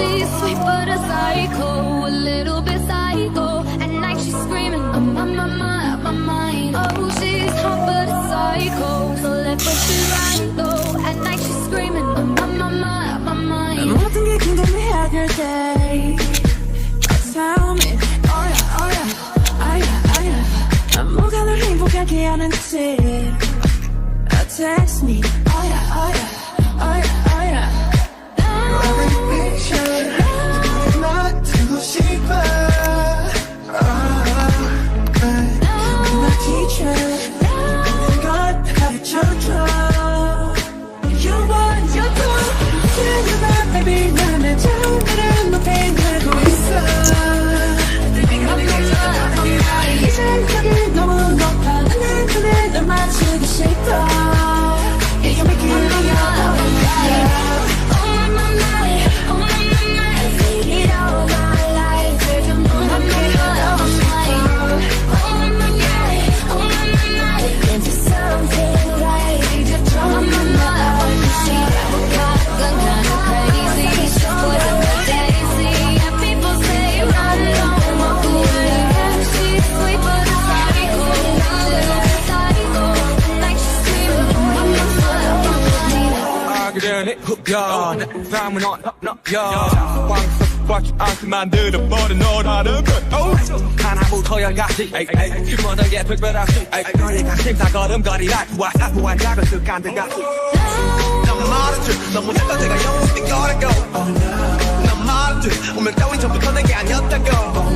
she's sweet but a psycho, a little bit psycho. At night she's screaming, I'm on my mind. Oh, she's hot but a psycho, so left but she's right though. At night she's screaming, I'm on my mind. 모든 게 궁금해 every day. Tell me, oh yeah, 뭐가 널 행복하게 하는지. Text me, oh yeah. Every picture 나 들고 싶어. I'm a teacher. 것 가르쳐줘. You want your love. Tell me that baby 나는 처음으로 높이 날고 있어. 이젠 여기 너무 높아. 난 그대 널 맞추고 싶어. Yeah, you make it 밤은 왕석밖에 않게 만들어버린 너라는 걸 하나부터 열까지 모두에 특별하지 거리가 심사걸음거리라 사소한 작은 습관들 같이 난 말했지 너무 작다 내가 영원히 걸어고 난 말했지 운명 따윈 전부터 내게 아니었다고